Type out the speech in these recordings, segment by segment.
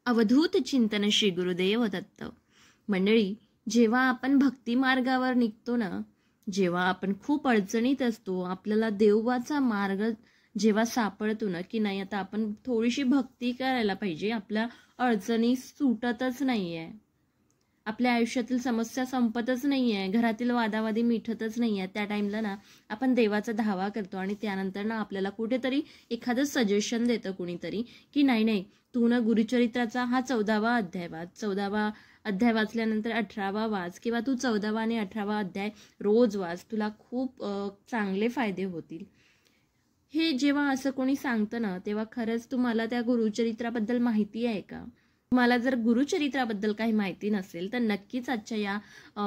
अवधूत चिंतन श्री गुरुदेव दत्त. मंडळी, जेव्हा आपण भक्ती मार्गावर निघतो ना, जेव्हा आपण खूप अडचणीत असतो, आपल्याला देवाचा मार्ग जेव्हा सापडतो ना, की नाही आता आपण थोडीशी भक्ती करायला पाहिजे, आपल्या अडचणी सुटतच नाहीये, आपल्या आयुष्यातील समस्या संपतच नाहीये, घरातील वादावादी मिटतच नाहीये, त्या टाइमला ना आपण देवाचा धावा करतो आणि त्यानंतर ना आपल्याला कुठेतरी एखादं सजेशन देतं कुणीतरी, की नाही नाही तू ना गुरुचरित्राचा हा 14वा अध्याय वाच, 14वा अध्याय वाचल्यानंतर 18वा वाच, किंवा तू 14वा आणि 18वा अध्याय रोज वाच, तुला खूप चांगले फायदे होतील. हे जेव्हा असं कोणी सांगतं ना, तेव्हा खरंच तुम्हाला त्या गुरुचरित्राबद्दल माहिती आहे का? तुम्हाला जर गुरुचरित्राबद्दल काही माहिती नसेल तर नक्कीच आजच्या या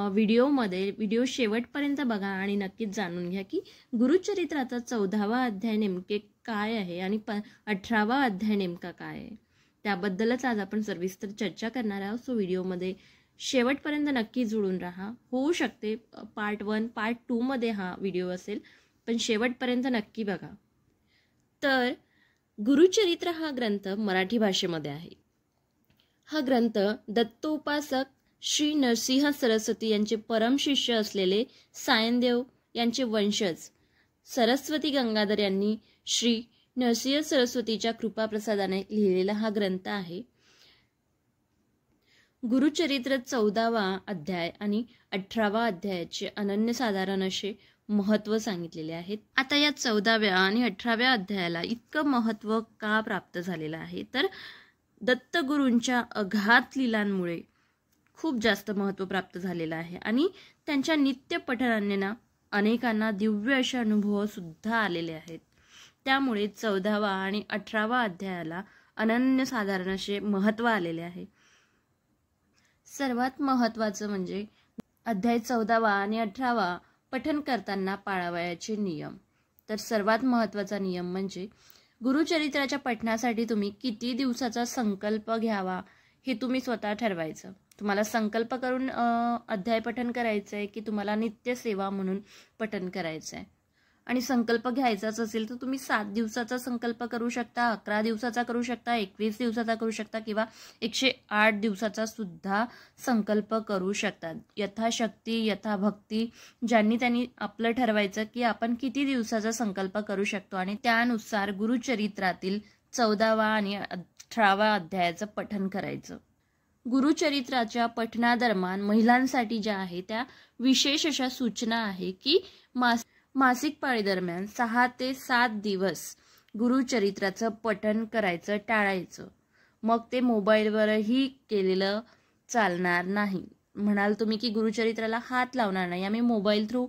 व्हिडिओ शेवटपर्यंत बघा आणि नक्कीच जाणून घ्या की गुरुचरित्राचा 14वा अध्याय नेमके काय आहे आणि 18वा अध्याय नेमका काय आहे. त्याबद्दलच आज आपण सविस्तर चर्चा करणार आहोत. सो व्हिडिओमध्ये शेवटपर्यंत नक्की जुळून राहा. होऊ शकते पार्ट 1 पार्ट 2 मध्ये हा व्हिडिओ असेल, पण शेवटपर्यंत नक्की बघा. तर गुरुचरित्र हा ग्रंथ मराठी भाषेमध्ये आहे. हा ग्रंथ दत्तोपासक श्री नरसिंह सरस्वती यांचे परम शिष्य असलेले सायनदेव यांचे वंशज सरस्वती गंगाधर यांनी श्री नरसिंह सरस्वतीच्या कृपाप्रसादाने लिहिलेला हा ग्रंथ आहे. गुरुचरित्र 14वा अध्याय आणि 18वा अध्यायाचे अनन्यसाधारण असे महत्त्व सांगितलेले आहेत. आता या 14व्या आणि 18व्या अध्यायाला इतकं महत्त्व का प्राप्त झालेलं आहे, तर दत्तगुरूंच्या अघात लीलांमुळे खूप जास्त महत्त्व प्राप्त झालेलं आहे आणि त्यांच्या नित्य पठणाने ना अनेकांना दिव्य असे अनुभव सुद्धा आलेले आहेत. त्यामुळे 14वा आणि 18वा अध्यायाला अनन्यसाधारण असे महत्त्व आलेले आहे. सर्वात महत्त्वाचं म्हणजे अध्याय 14वा आणि 18वा पठन करताना पाळावयाचे नियम. तर सर्वात महत्त्वाचा नियम म्हणजे गुरुचरित्राच्या पठणासाठी तुम्ही किती दिवसाचा संकल्प घ्यावा हे तुम्ही स्वतः ठरवायचं. तुम्हाला संकल्प करून अध्याय पठन करायचं आहे की तुम्हाला नित्य सेवा म्हणून पठन करायचं आहे. आणि संकल्प घ्यायचाच असेल तर तुम्ही 7 दिवसाचा संकल्प करू शकता, 11 दिवसाचा करू शकता, 21 दिवसाचा करू शकता किंवा 108 दिवसाचा सुद्धा संकल्प करू शकतात. यथाशक्ती यथाभक्ती ज्यांनी त्यांनी आपलं ठरवायचं की आपण किती दिवसाचा संकल्प करू शकतो आणि त्यानुसार गुरुचरित्रातील 14वा आणि 18वा अध्यायाचं पठन करायचं. गुरुचरित्राच्या पठणादरम्यान महिलांसाठी ज्या आहे त्या विशेष अशा सूचना आहे की मासिक पाळी दरम्यान 6 ते 7 दिवस गुरुचरित्राचं पठन करायचं टाळायचं. मग ते मोबाईलवरही केलेलं चालणार नाही. म्हणाल तुम्ही की गुरुचरित्राला हात लावणार नाही, आम्ही मोबाईल थ्रू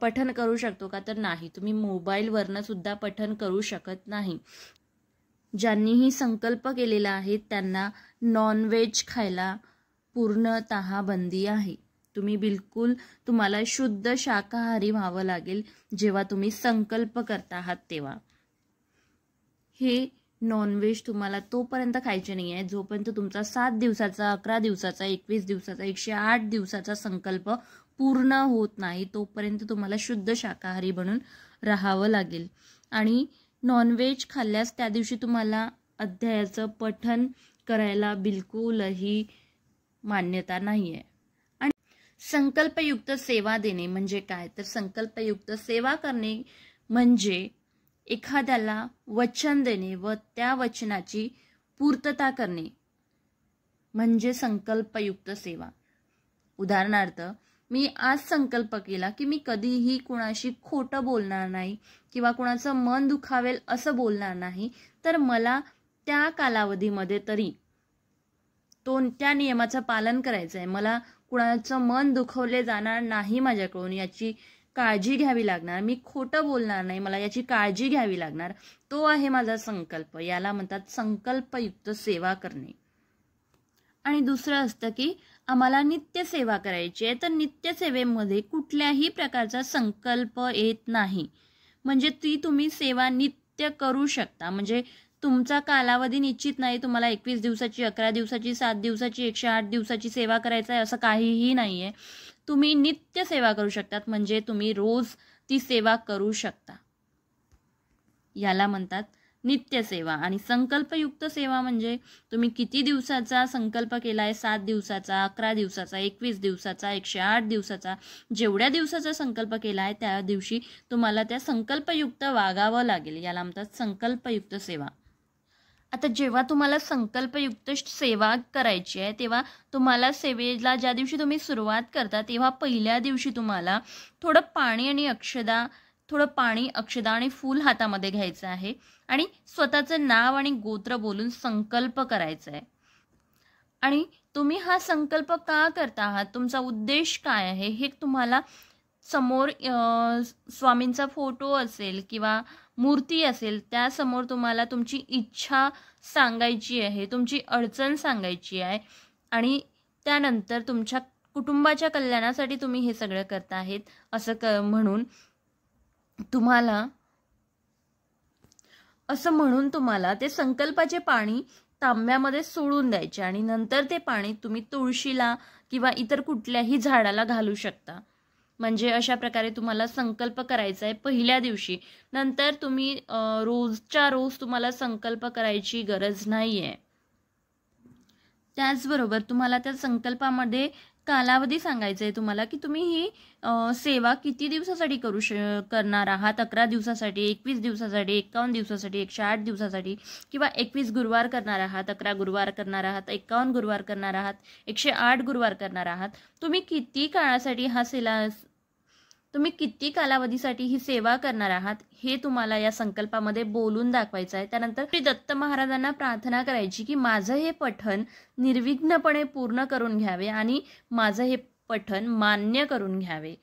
पठन करू शकतो का? तर नाही, तुम्ही मोबाईलवरनं सुद्धा पठन करू शकत नाही. ज्यांनीही संकल्प केलेला आहे त्यांना नॉनव्हेज खायला पूर्णतः बंदी आहे. तुम्हाला शुद्ध शाकाहारी व्हावं लागेल जेव्हा तुम्ही संकल्प करता आहात तेव्हा. हे नॉनव्हेज तुम्हाला तोपर्यंत खायचे नाही आहे जोपर्यंत तुमचा 7 दिवसाचा, 11 दिवसाचा, 21 दिवसाचा, 108 दिवसाचा संकल्प पूर्ण होत नाही. तोपर्यंत तुम्हाला शुद्ध शाकाहारी बनून राहावं लागेल. आणि नॉनव्हेज खाल्ल्यास त्या दिवशी तुम्हाला अध्यायाचं पठन करायला बिलकुलही मान्यता नाही आहे. संकल्पयुक्त सेवा देणे म्हणजे काय? तर संकल्पयुक्त सेवा करणे म्हणजे एखाद्याला वचन देणे व त्या वचनाची पूर्तता करणे म्हणजे संकल्पयुक्त सेवा. उदाहरणार्थ, मी आज संकल्प केला की मी कधीही कुणाशी खोटं बोलणार नाही किंवा कुणाचं मन दुखावेल असं बोलणार नाही, तर मला त्या कालावधीमध्ये तरी त्या नियमाचं पालन करायचं आहे. मला कुणाचं मन दुखवले जाणार नाही, माझ्याकडून याची काळजी घ्यावी लागणार. मी खोटं बोलणार नाही, मला याची काळजी घ्यावी लागणार. तो आहे माझा संकल्प. याला म्हणतात संकल्पयुक्त सेवा करणे. आणि दुसरं असतं की आम्हाला नित्य सेवा करायची आहे, तर नित्य सेवेमध्ये कुठल्याही प्रकारचा संकल्प येत नाही. म्हणजे तुम्ही सेवा नित्य करू शकता. म्हणजे तुमचा कालावधी निश्चित नाही, तुम्हाला 21 दिवसाची, 11 दिवसाची, 7 दिवसाची, 108 दिवसाची सेवा करायचं आहे असं काहीही नाही आहे. तुम्ही नित्य सेवा करू शकतात, म्हणजे तुम्ही रोज ती सेवा करू शकता. याला म्हणतात नित्यसेवा. आणि संकल्पयुक्त सेवा म्हणजे तुम्ही किती दिवसाचा संकल्प केला आहे, 7 दिवसाचा, 11 दिवसाचा, 21 दिवसाचा, 108 दिवसाचा, जेवढ्या दिवसाचा संकल्प केला आहे त्या दिवशी तुम्हाला त्या संकल्पयुक्त वागावं लागेल. याला म्हणतात संकल्पयुक्त सेवा. आता जेव्हा तुम्हाला संकल्पयुक्त सेवा करायची आहे तेव्हा तुम्हाला सेवेला ज्या दिवशी तुम्ही सुरुवात करता तेव्हा पहिल्या दिवशी तुम्हाला थोडं पाणी, अक्षदा आणि फूल हातामध्ये घ्यायचं आहे आणि स्वतःचं नाव आणि गोत्र बोलून संकल्प करायचा आहे. आणि तुम्ही हा संकल्प का करता आहात, तुमचा उद्देश काय आहे हे तुम्हाला समोर स्वामींचा फोटो असेल किंवा मूर्ती असेल त्यासमोर तुम्हाला तुमची इच्छा सांगायची आहे, तुमची अडचण सांगायची आहे आणि त्यानंतर तुमच्या कुटुंबाच्या कल्याणासाठी तुम्ही हे सगळं करता आहेत असं म्हणून तुम्हाला ते संकल्पाचे पाणी तांब्यामध्ये सोडून द्यायचे आणि नंतर ते पाणी तुम्ही तुळशीला किंवा इतर कुठल्याही झाडाला घालू शकता. म्हणजे अशा प्रकारे तुम्हाला संकल्प करायचा आहे पहिल्या दिवशी. नंतर तुम्ही रोजच्या रोज तुम्हाला संकल्प करायची गरज नाही आहे. त्याचबरोबर तुम्हाला त्या संकल्पामध्ये कालावधी सांगायचा आहे तुम्हाला की तुम्ही ही सेवा किती दिवसासाठी करणार आहात. 11 दिवसासाठी, 21 दिवसासाठी, 51 दिवसासाठी, 108 दिवसासाठी किंवा 21 गुरुवार करणार आहात, 11 गुरुवार करणार आहात, 51 गुरुवार करणार आहात, 108 गुरुवार करणार आहात. तुम्ही किती कालावधीसाठी ही सेवा करणार आहात हे तुम्हाला या संकल्पामध्ये बोलून दाखवायचं आहे. त्यानंतर दत्त महाराजांना प्रार्थना करायची की माझं हे पठण निर्विघ्नपणे पूर्ण करून घ्यावे आणि माझं हे पठण मान्य करून घ्यावे.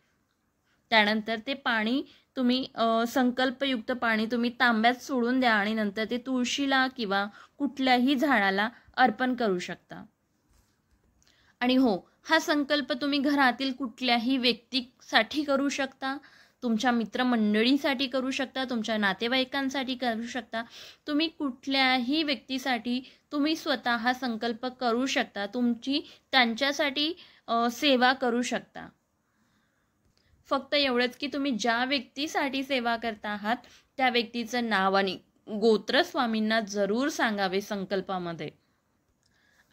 त्यानंतर ते पाणी तुम्ही संकल्पयुक्त पाणी तुम्ही तांब्यात सोडून द्या आणि नंतर ते तुळशीला किंवा कुठल्याही झाडाला अर्पण करू शकता. आणि हो, हा संकल्प तुम्ही घरातील कुठल्याही व्यक्तीसाठी करू शकता, तुमच्या मित्रमंडळीसाठी करू शकता, तुमच्या नातेवाईकांसाठी करू शकता. तुम्ही कुठल्याही व्यक्तीसाठी तुम्ही स्वतः हा संकल्प करू शकता. तुमची त्यांच्यासाठी सेवा करू शकता. फक्त एवढंच की तुम्ही ज्या व्यक्तीसाठी सेवा करता आहात त्या व्यक्तीचं नाव आणि गोत्र स्वामींना जरूर सांगावे संकल्पामध्ये.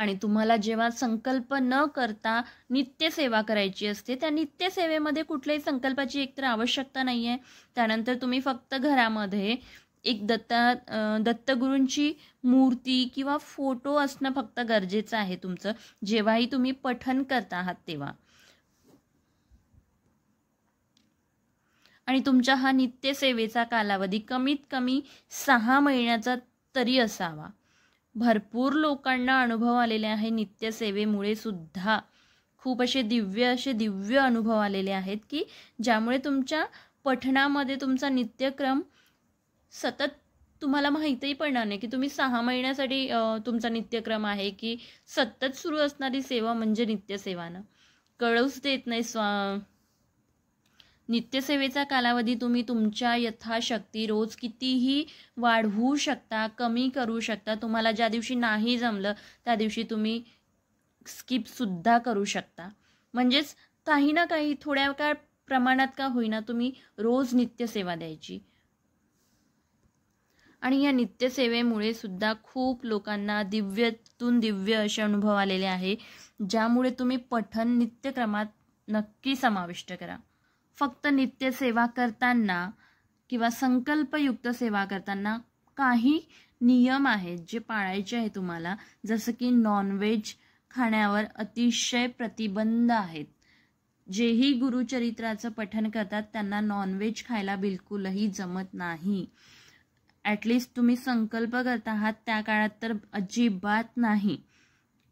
आणि तुम्हाला जेव्हा संकल्प न करता नित्यसेवा करायची असते त्या नित्यसेवेमध्ये कुठल्याही संकल्पाची एकतर आवश्यकता नाही आहे. त्यानंतर तुम्ही फक्त घरामध्ये एक दत्तगुरूंची मूर्ती किंवा फोटो असणं फक्त गरजेचं आहे तुमचं जेव्हाही तुम्ही पठण करता आहात तेव्हा. आणि तुमचा हा नित्यसेवेचा कालावधी कमीत कमी 6 महिन्याचा तरी असावा. भरपूर लोकांना अनुभव आलेले आहे नित्यसेवेमुळे सुद्धा. खूप असे दिव्य अनुभव आलेले आहेत की ज्यामुळे तुमच्या पठणामध्ये तुमचा नित्यक्रम सतत तुम्हाला माहितीही पडणार नाही की तुम्ही 6 महिन्यासाठी तुमचा नित्यक्रम आहे की सतत सुरू असणारी सेवा म्हणजे नित्यसेवानं कळूच देत नाही. नित्यसेवेचा कालावधी तुम्ही तुमच्या यथाशक्ती रोज कितीही वाढवू शकता, कमी करू शकता. तुम्हाला ज्या दिवशी नाही जमलं त्या दिवशी तुम्ही स्किपसुद्धा करू शकता. म्हणजेच काही ना काही थोड्या काळ प्रमाणात का होईना तुम्ही रोज नित्यसेवा द्यायची. आणि या नित्यसेवेमुळे सुद्धा खूप लोकांना दिव्य असे अनुभव आलेले आहे ज्यामुळे तुम्ही पठण नित्यक्रमात नक्की समाविष्ट करा. फक्त नित्यसेवा करताना किंवा संकल्पयुक्त सेवा करताना काही नियम आहेत जे पाळायचे आहे तुम्हाला. जसं की नॉनव्हेज खाण्यावर अतिशय प्रतिबंध आहेत. जेही गुरुचरित्राचं पठण करतात त्यांना नॉनव्हेज खायला बिलकुलही जमत नाही. ॲटलिस्ट तुम्ही संकल्प करता आहात त्या काळात तर अजिबात नाही.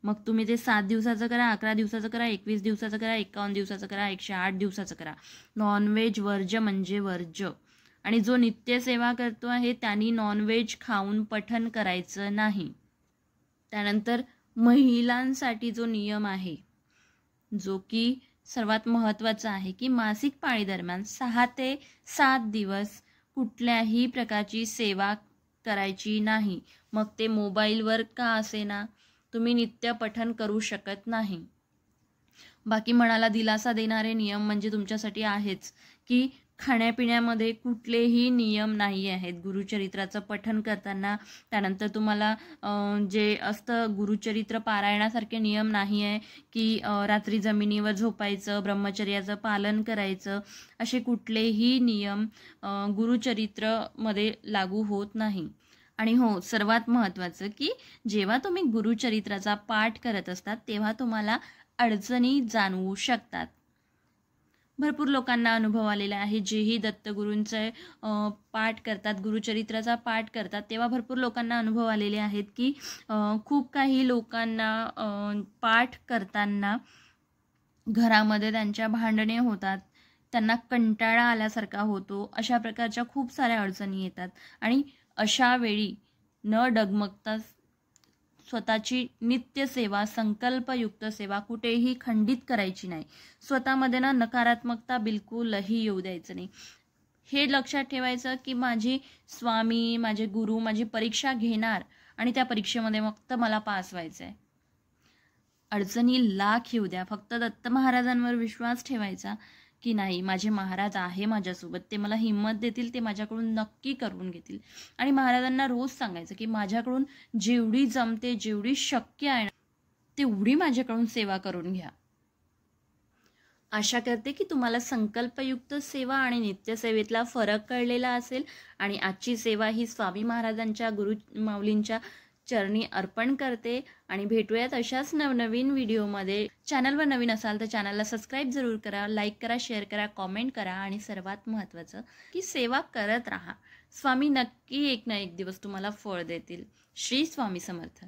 मग तुम्ही ते 7 दिवसाचं करा, 11 दिवसाचं करा, 21 दिवसाचं करा, 51 दिवसाचं करा, 108 दिवसाचं करा. नॉनव्हेज वर्ज्य म्हणजे वर्ज्य. आणि जो नित्यसेवा करतो आहे त्यांनी नॉनव्हेज खाऊन पठण करायचं नाही. त्यानंतर महिलांसाठी जो नियम आहे जो की सर्वात महत्त्वाचा आहे की मासिक पाळी दरम्यान 6 ते 7 दिवस कुठल्याही प्रकारची सेवा करायची नाही. मग ते मोबाईलवर का असेना तुम्ही नित्य पठण करू शकत नाही. बाकी मनाला दिलासा देणारे नियम म्हणजे तुमच्यासाठी आहेच की खाण्यापिण्यामध्ये कुठलेही नियम नाही आहेत गुरुचरित्राचं पठण करताना. त्यानंतर तुम्हाला जे असतं गुरुचरित्र पारायणासारखे नियम नाही आहे की रात्री जमिनीवर झोपायचं, ब्रह्मचर्याचं पालन करायचं, असे कुठलेही नियम गुरुचरित्रमध्ये लागू होत नाही. आणि हो, सर्वात महत्त्वाचं की जेव्हा तुम्ही गुरुचरित्राचा पाठ करत असतात तेव्हा तुम्हाला अडचणी जाणवू शकतात. भरपूर लोकांना अनुभव आलेला आहे. जेही दत्तगुरूंचे पाठ करतात, गुरुचरित्राचा पाठ करतात, तेव्हा भरपूर लोकांना अनुभव आलेले आहेत की खूप काही लोकांना पाठ करताना घरामध्ये त्यांच्या भांडणे होतात, त्यांना कंटाळा आल्यासारखा होतो, अशा प्रकारच्या खूप साऱ्या अडचणी येतात. आणि अशा वेळी न डगमगता स्वतःची नित्यसेवा, संकल्पयुक्त सेवा कुठेही खंडित करायची नाही. स्वतःमध्ये नकारात्मकता बिलकुलही येऊ द्यायचं नाही. हे लक्षात ठेवायचं की माझे स्वामी, माझे गुरु माझी परीक्षा घेणार आणि त्या परीक्षेमध्ये फक्त मला पास व्हायचं आहे. अडचणी लाख येऊ द्या, फक्त दत्त महाराजांवर विश्वास ठेवायचा की नाही, माझे महाराज आहे माझ्यासोबत, ते मला हिंमत देतील, ते माझ्याकडून नक्की करून घेतील. आणि महाराजांना रोज सांगायचं की माझ्याकडून जेवढी जमते, जेवढी शक्य आहे तेवढी माझ्याकडून सेवा करून घ्या. आशा करते की तुम्हाला संकल्पयुक्त सेवा आणि नित्यसेवेतला फरक कळलेला असेल आणि आजची सेवा ही स्वामी महाराजांच्या गुरु माऊलींच्या चरणी अर्पण करते. आणि भेटूयात अशाच नवनवीन व्हिडिओमध्ये. चॅनलवर नवीन असाल तर चॅनलला सबस्क्राईब जरूर करा, लाईक करा, शेअर करा, कॉमेंट करा आणि सर्वात महत्त्वाचं की सेवा करत राहा. स्वामी नक्की एक ना एक दिवस तुम्हाला फळ देतील. श्री स्वामी समर्थ.